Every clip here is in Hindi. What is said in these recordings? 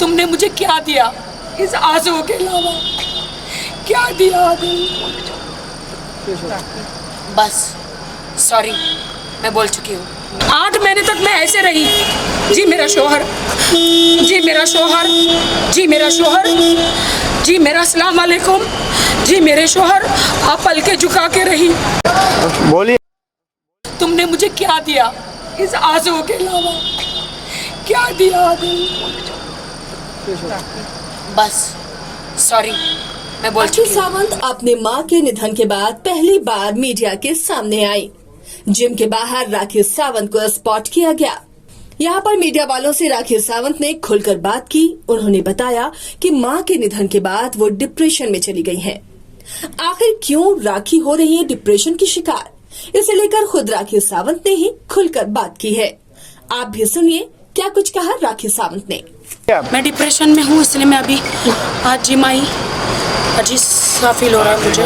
तुमने मुझे क्या दिया इस आंसुओं के अलावा? क्या दिया आदिल? बस सॉरी, मैं बोल चुकी हूँ। 8 महीने तक मैं ऐसे रही। जी मेरा शोहर, जी मेरा शोहर, जी मेरा शोहर, जी मेरा अस्सलाम वालेकुम, जी मेरे शोहर। आप पलके झुका के रही। बोलिए। तुमने मुझे क्या दिया इस आंसुओं के अलावा? क्या दिया आदिल? बस सॉरी, मैं बोल राखी चुकी हूँ। सावंत अपने मां के निधन के बाद पहली बार मीडिया के सामने आई। जिम के बाहर राखी सावंत को स्पॉट किया गया। यहाँ पर मीडिया वालों से राखी सावंत ने खुलकर बात की। उन्होंने बताया कि मां के निधन के बाद वो डिप्रेशन में चली गई हैं। आखिर क्यों राखी हो रही है डिप्रेशन की शिकार, इसे लेकर खुद राखी सावंत ने ही खुलकर बात की है। आप भी सुनिए क्या कुछ कहा राखी सावंत ने। मैं डिप्रेशन में हूँ, इसलिए मैं अभी आज जिम आई। अजीब सा फील हो रहा है मुझे।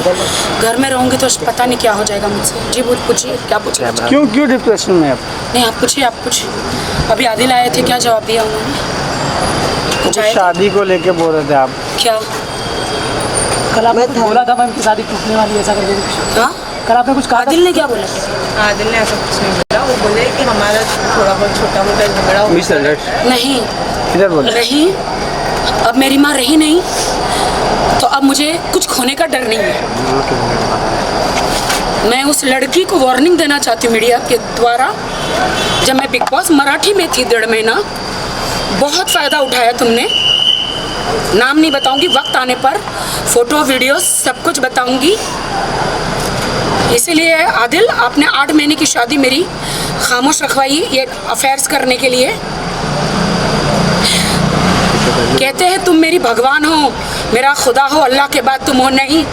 घर में रहूंगी तो पता नहीं क्या हो जाएगा मुझसे। जी पूछिए, क्या पूछिए? क्यों डिप्रेशन में आप? नहीं आप पूछिए, आप पूछिए। अभी आदिल आए थे, क्या जवाब दिया उन्होंने? कुछ आया था? शादी को लेके बोल रहे थे आप। क्या? कल आपने कुछ बोला था मैम की शादी टूटने वाली है, ऐसा करके कुछ। हाँ? कल आपने कुछ कहा था? आदिल ने क्या बोला? आदिल ने ऐसा कुछ नहीं बोला। वो बोले कि हमारा थोड़ा बहुत छोटा मोटा झगड़ा हो। नहीं किधर बोले? रही, अब मेरी माँ रही नहीं तो अब मुझे कुछ खोने का डर नहीं है। मैं उस लड़की को वार्निंग देना चाहती हूँ मीडिया के द्वारा। जब मैं बिग बॉस मराठी में थी 1.5 महीना, बहुत फ़ायदा उठाया तुमने। नाम नहीं बताऊंगी, वक्त आने पर फोटो वीडियो सब कुछ बताऊंगी। इसीलिए आदिल, आपने 8 महीने की शादी मेरी खामोश रखवाई ये अफेयर्स करने के लिए। कहते हैं तुम मेरी भगवान हो, मेरा खुदा हो, अल्लाह के बाद तुम हो। नहीं,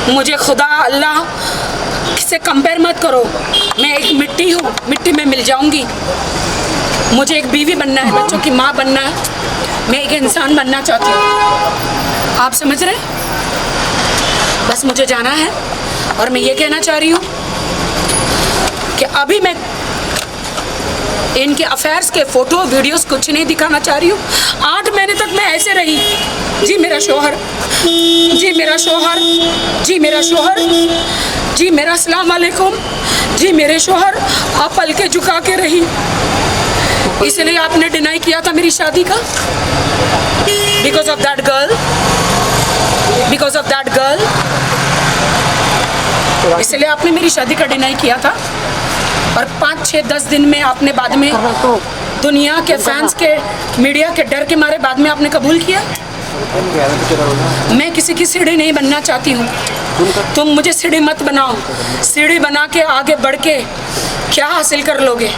मुझे खुदा अल्लाह से कंपेयर मत करो। मैं एक मिट्टी हूँ, मिट्टी में मिल जाऊंगी। मुझे एक बीवी बनना है, बच्चों की माँ बनना है। मैं एक इंसान बनना चाहती हूँ। आप समझ रहे? बस मुझे जाना है और मैं ये कहना चाह रही हूँ कि अभी मैं इनके अफेयर्स के फोटो वीडियोस कुछ नहीं दिखाना चाह रही हूँ। 8 महीने तक मैं ऐसे रही। जी मेरा शोहर, जी मेरा शोहर, जी मेरा शोहर, जी मेरा अस्सलाम वालेकुम, जी मेरे शोहर। आप पलके झुका के रही। इसलिए आपने डिनाई किया था मेरी शादी का। Because of that girl, because of that girl, इसलिए आपने मेरी शादी का डिनाई किया था। और 5, 6, 10 दिन में आपने बाद में दुनिया के फैंस के, मीडिया के डर के मारे बाद में आपने कबूल किया। मैं किसी की सीढ़ी नहीं बनना चाहती हूँ। तुम मुझे सीढ़ी मत बनाओ। सीढ़ी बना के आगे बढ़ के क्या हासिल कर लोगे?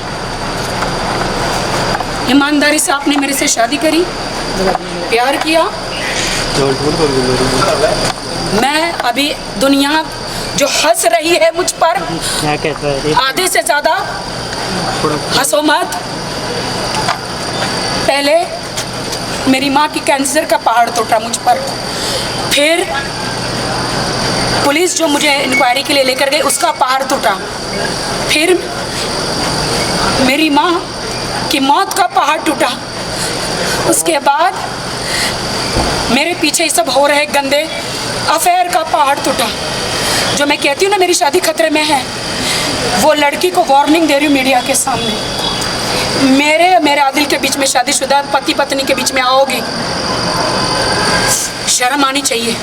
ईमानदारी से आपने मेरे से शादी करी, प्यार किया। मैं अभी दुनिया जो हंस रही है मुझ पर, आधे से ज़्यादा हंसो मत। पहले मेरी माँ की कैंसर का पहाड़ टूटा मुझ पर, फिर पुलिस जो मुझे इंक्वायरी के लिए लेकर गई उसका पहाड़ टूटा, फिर मेरी माँ की मौत का पहाड़ टूटा। उसके बाद मेरे पीछे ये सब हो रहे गंदे अफेयर का पहाड़ टूटा। जो मैं कहती हूँ ना मेरी शादी खतरे में है, वो लड़की को वार्निंग दे रही हूँ मीडिया के सामने। मेरे आदिल के बीच में शादीशुदा पति पत्नी के बीच में आओगी, शर्म आनी चाहिए।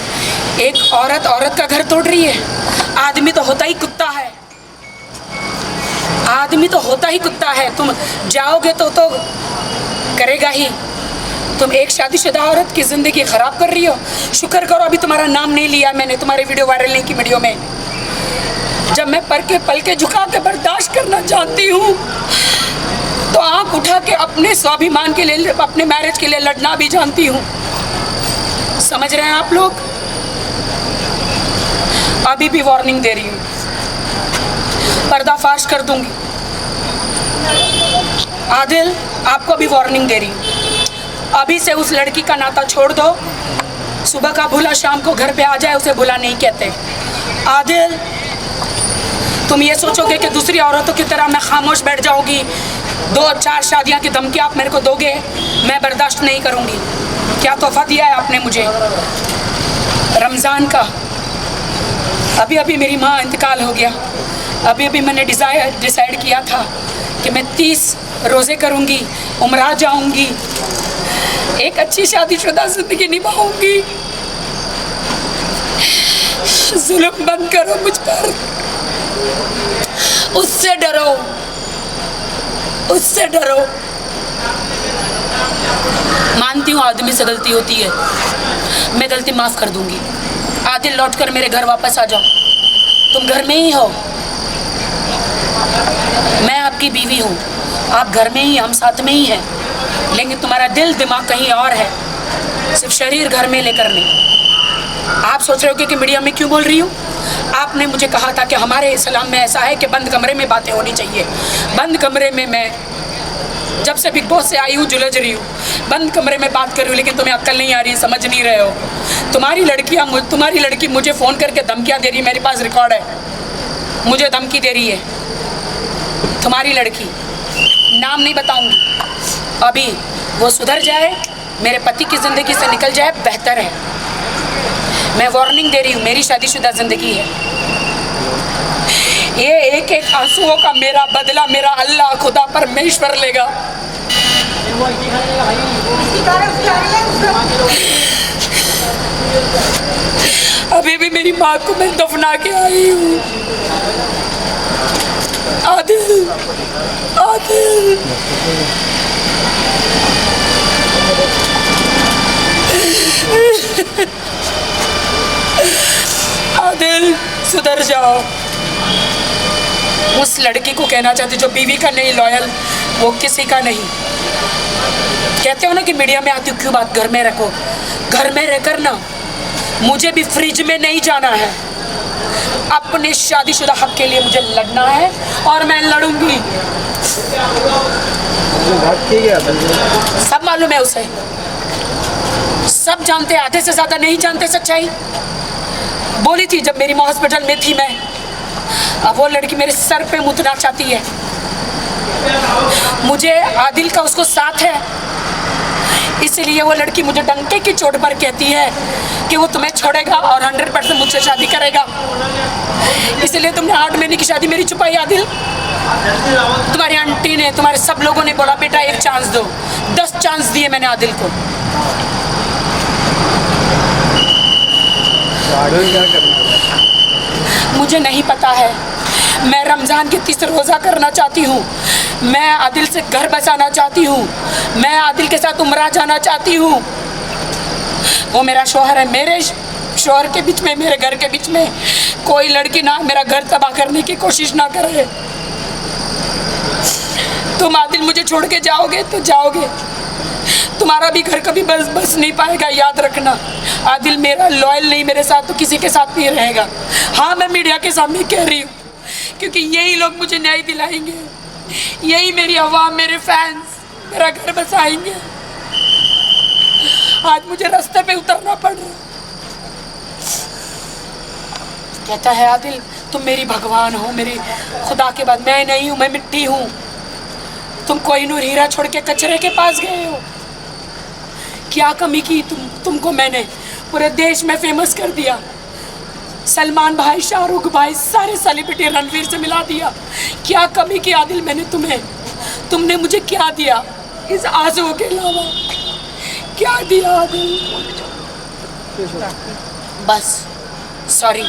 एक औरत का घर तोड़ रही है। आदमी तो होता ही कुत्ता है, आदमी तो होता ही कुत्ता है। तुम जाओगे तो करेगा ही। तुम एक शादीशुदा औरत की ज़िंदगी ख़राब कर रही हो। शुक्र करो अभी तुम्हारा नाम नहीं लिया मैंने, तुम्हारे वीडियो वायरल नहीं की वीडियो में। जब मैं पल के झुका के बर्दाश्त करना चाहती हूँ तो आँख उठा के अपने स्वाभिमान के लिए, अपने मैरिज के लिए लड़ना भी जानती हूँ। समझ रहे हैं आप लोग? अभी भी वार्निंग दे रही हूँ, पर्दाफाश कर दूंगी। आदिल, आपको भी वार्निंग दे रही हूँ, अभी से उस लड़की का नाता छोड़ दो। सुबह का भूला शाम को घर पे आ जाए, उसे भूला नहीं कहते। आदिल, तुम ये सोचोगे कि दूसरी औरतों की तरह मैं खामोश बैठ जाऊंगी, 2-4 शादियां की धमकी आप मेरे को दोगे, मैं बर्दाश्त नहीं करूंगी। क्या तोहफा दिया है आपने मुझे रमज़ान का? अभी अभी मेरी माँ इंतकाल हो गया। अभी अभी मैंने डिसाइड किया था कि मैं 30 रोज़े करूंगी, उम्रा जाऊंगी, एक अच्छी शादीशुदा जिंदगी निभाऊंगी। जुल्म बंद करो मुझ पर, उससे डरो, उससे डरो। मानती हूँ आदमी से गलती होती है, मैं गलती माफ़ कर दूंगी। आदिल लौट कर मेरे घर वापस आ जाओ, तुम घर में ही हो, मैं आपकी बीवी हूँ, आप घर में ही, हम साथ में ही हैं, लेकिन तुम्हारा दिल दिमाग कहीं और है, सिर्फ शरीर घर में लेकर नहीं। आप सोच रहे हो कि मीडिया में क्यों बोल रही हूँ? आपने मुझे कहा था कि हमारे इस्लाम में ऐसा है कि बंद कमरे में बातें होनी चाहिए। बंद कमरे में मैं जब से बिग बॉस से आई हूँ जुलझ रही हूँ, बंद कमरे में बात कर रही हूँ, लेकिन तुम्हें अक्ल नहीं आ रही, समझ नहीं रहे हो। तुम्हारी लड़की मुझे फ़ोन करके धमकियाँ दे रही है, मेरे पास रिकॉर्ड है, मुझे धमकी दे रही है तुम्हारी लड़की, नाम नहीं बताऊँगी। अभी वो सुधर जाए, मेरे पति की ज़िंदगी से निकल जाए, बेहतर है। मैं वार्निंग दे रही हूँ, मेरी शादीशुदा ज़िंदगी है। ये एक एक आंसुओं का मेरा बदला मेरा अल्लाह खुदा परमेश्वर लेगा। अभी भी मेरी माँ को मैं दफना के आई हूँ। आदिल, आदिल, आदिल, सुधर जाओ। उस लड़की को कहना चाहती जो बीवी का नहीं लॉयल, वो किसी का नहीं। कहते हो ना कि मीडिया में आती हो क्यों बात घर में रखो, घर में रहकर ना मुझे भी फ्रिज में नहीं जाना है। अपने शादीशुदा हक के लिए मुझे लड़ना है और मैं लड़ूंगी। सब मालूम है उसे, सब जानते, आधे से ज्यादा नहीं जानते सच्चाई। बोली थी जब मेरी माँ हॉस्पिटल में थी, मैं अब वो लड़की मेरे सर पे मुतना चाहती है। मुझे आदिल का उसको साथ है, इसलिए वो लड़की मुझे डंके की चोट पर कहती है कि वो तुम्हें छोड़ेगा और 100% मुझसे शादी करेगा। इसलिए तुमने 8 महीने की शादी मेरी छुपाई आदिल। तुम्हारी आंटी ने, तुम्हारे सब लोगों ने बोला बेटा एक चांस दो, 10 चांस दिए मैंने आदिल को। मुझे नहीं पता है। मैं रमज़ान के 30 रोज़ा करना चाहती हूँ, मैं आदिल से घर बसाना चाहती हूँ, मैं आदिल के साथ उम्रा जाना चाहती हूँ। वो मेरा शौहर है, मेरे शौहर के बीच में, मेरे घर के बीच में कोई लड़की ना मेरा घर तबाह करने की कोशिश ना करे। तुम आदिल मुझे छोड़ के जाओगे तो जाओगे, तुम्हारा भी घर कभी बस नहीं पाएगा, याद रखना। आदिल मेरा लॉयल नहीं, मेरे साथ तो किसी के साथ नहीं रहेगा। हाँ, मैं मीडिया के सामने कह रही हूँ क्योंकि यही लोग मुझे न्याय दिलाएंगे, यही मेरी आवाम, मेरे फैंस मेरा घर बसाएंगे। आज मुझे रास्ते पे उतरना पड़ रहा। कहता है आदिल तुम मेरी भगवान हो, मेरी खुदा के बाद। मैं नहीं हूँ, मैं मिट्टी हूँ। तुम कोहिनूर हीरा छोड़ के कचरे के पास गए हो। क्या कमी की तुमको मैंने पूरे देश में फेमस कर दिया। सलमान भाई, शाहरुख भाई, सारे सेलिब्रिटी, रणवीर से मिला दिया। क्या कमी की आदिल मैंने तुम्हें? तुमने मुझे क्या दिया इस आंसुओं के अलावा? क्या दिया आदिल? बस सॉरी,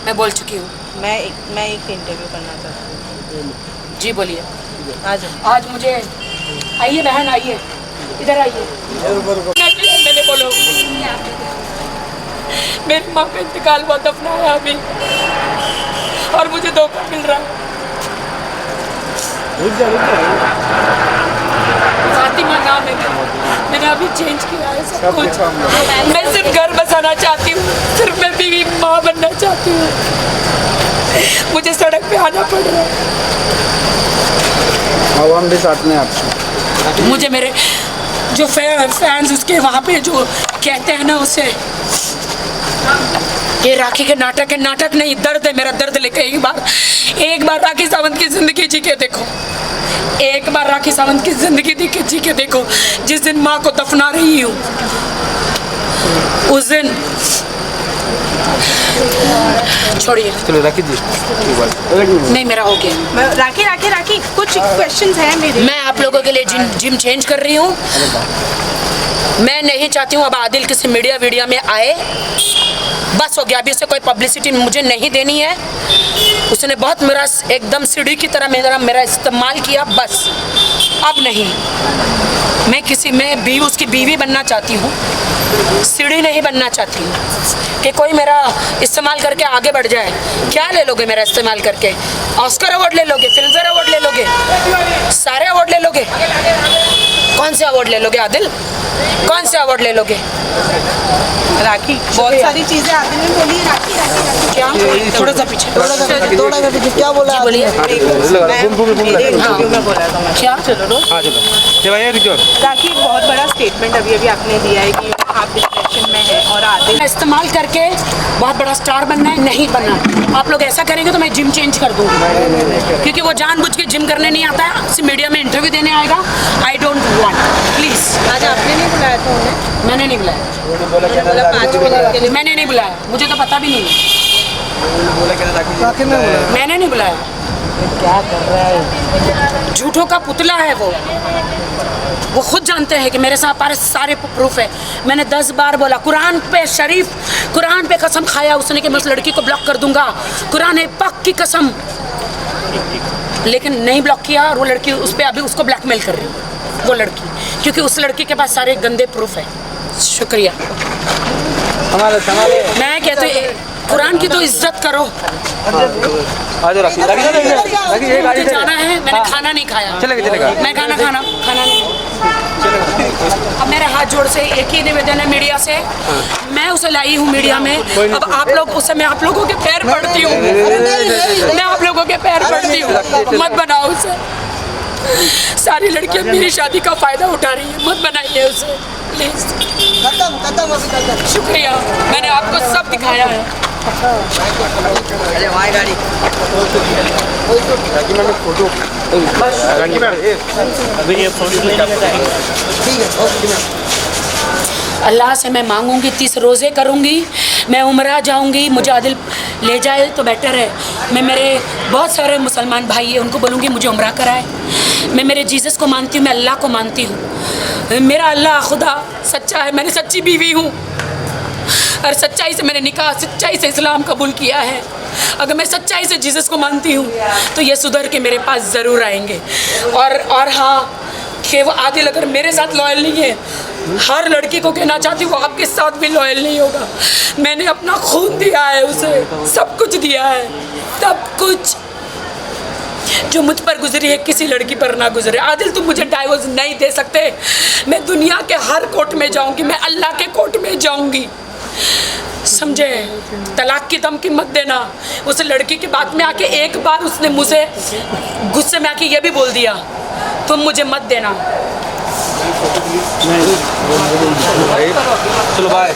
मैं बोल चुकी हूँ। मैं एक इंटरव्यू करना चाहती हूँ। जी बोलिए। आज मुझे आइए बहन, आइए इधर आइए। मैंने बोलो मेरी माँ का इंतकाल हुआ, दफनाया अभी, और मुझे धोखा मिल रहा है। फातिमा नाम है, मैंने अभी चेंज किया है सब कुछ। मैं सिर्फ घर बसाना चाहती हूँ, सिर्फ मैं बीवी माँ बनना चाहती हूँ। मुझे सड़क पे आना पड़ रहा है। आवाम भी साथ में आपसे। मुझे मेरे जो फैंस उसके वहाँ पे जो कहते हैं ना, उसे ये राखी के नाटक है, नाटक नहीं, दर्द है, मेरा दर्द लेके एक बार राखी सावंत की जिंदगी जी के देखो, एक बार राखी सावंत की जिंदगी जी के देखो। जिस दिन माँ को दफना रही हूँ उस दिन छोड़िए, चलो राखी जी नहीं मेरा हो गया। राखी कुछ क्वेश्चंस हैं मेरे। मैं आप लोगों के लिए जिम चेंज कर रही हूँ। मैं नहीं चाहती हूँ अब आदिल किसी मीडिया में आए, बस हो गया। अभी उसे कोई पब्लिसिटी मुझे नहीं देनी है। उसने बहुत मेरा एकदम सीढ़ी की तरह मेरा इस्तेमाल किया, बस अब नहीं। मैं भी उसकी बीवी बनना चाहती हूँ, सीढ़ी नहीं बनना चाहती हूँ कि कोई मेरा इस्तेमाल करके आगे बढ़ जाए। क्या ले लोगे मेरा इस्तेमाल करके? ऑस्कर अवार्ड ले लोगे, फिल्मफेयर अवार्ड ले लोगे, सारे अवार्ड ले लोगे। कौन से अवार्ड ले लोगे आदिल? कौन से अवार्ड ले लोगे? राखी बहुत सारी चीजें आदिल ने बोली। राखी क्या? थोड़ा सा पीछे, क्या बोला? बोलिए। में बोला था मैं। क्या? राखी एक बहुत बड़ा स्टेटमेंट अभी आपने दिया है कि आप डिप्रेशन में हैं और आदिल इस्तेमाल करके बहुत बड़ा स्टार बनना है, नहीं बनना। आप लोग ऐसा करेंगे तो मैं जिम चेंज कर दूँगी, क्योंकि वो जानबूझ के जिम करने नहीं आता है, सिर्फ मीडिया में इंटरव्यू देने आएगा। I don't want, please. आज आपने नहीं बुलाया था उन्हें? मैंने नहीं बुलाया, बोला 5 मिनट के लिए। मैंने नहीं बुलाया, मुझे तो पता भी नहीं है। मैंने नहीं बुलाया। क्या कर रहा है? झूठों का पुतला है वो खुद जानते हैं कि मेरे साथ सारे प्रूफ है। मैंने 10 बार बोला, कुरान पे कसम खाया उसने कि मैं उस लड़की को ब्लॉक कर दूंगा। कुरान है पाक की कसम, लेकिन नहीं ब्लॉक किया। और वो लड़की उस पर अभी उसको ब्लैकमेल कर रही है, वो लड़की, क्योंकि उस लड़की के पास सारे गंदे प्रूफ है। शुक्रिया। मैं कहती हूँ कुरान की तो इज्जत करो। मुझे जाना है, मैंने खाना नहीं खाया। चलेगा। मैं खाना नहीं। अब मेरे हाथ जोड़ से एक ही निवेदन है मीडिया से, मैं उसे लाई हूँ मीडिया में। अब आप लोग उससे मैं आप लोगों के पैर पड़ती हूँ, मैं आप लोगों के पैर पड़ती हूँ, मत बनाओ उसे। सारी लड़कियां मेरी शादी का फायदा उठा रही है, मत बनाइए उसे प्लीज। शुक्रिया, मैंने आपको सब दिखाया है। अल्लाह से मैं मांगूंगी, 30 रोज़े करूंगी, मैं उम्रा जाऊंगी, मुझे आदिल ले जाए तो बेटर है। मैं मेरे बहुत सारे मुसलमान भाई हैं उनको बोलूँगी मुझे उम्रा कराए। मैं मेरे जीसस को मानती हूँ, मैं अल्लाह को मानती हूँ। मेरा अल्लाह खुदा सच्चा है, मैंने सच्ची बीवी हूँ और सच्चाई से मैंने निकाह, सच्चाई से इस्लाम कबूल किया है। अगर मैं सच्चाई से जीसस को मानती हूँ तो ये सुधर के मेरे पास ज़रूर आएंगे। और हाँ कि वो आदिल अगर मेरे साथ लॉयल नहीं है, हर लड़की को कहना चाहती हूँ वो आपके साथ भी लॉयल नहीं होगा। मैंने अपना खून दिया है उसे, सब कुछ दिया है, सब कुछ जो मुझ पर गुजरी है किसी लड़की पर ना गुजरे। आदिल तुम मुझे डाइवोर्स नहीं दे सकते। मैं दुनिया के हर कोर्ट में जाऊंगी, मैं अल्लाह के कोर्ट में जाऊंगी, समझे? तलाक की धमकी मत देना। उस लड़की की बात में आके एक बार उसने मुझे गुस्से में आके ये भी बोल दिया, तुम मुझे मत देना। चलो बाय।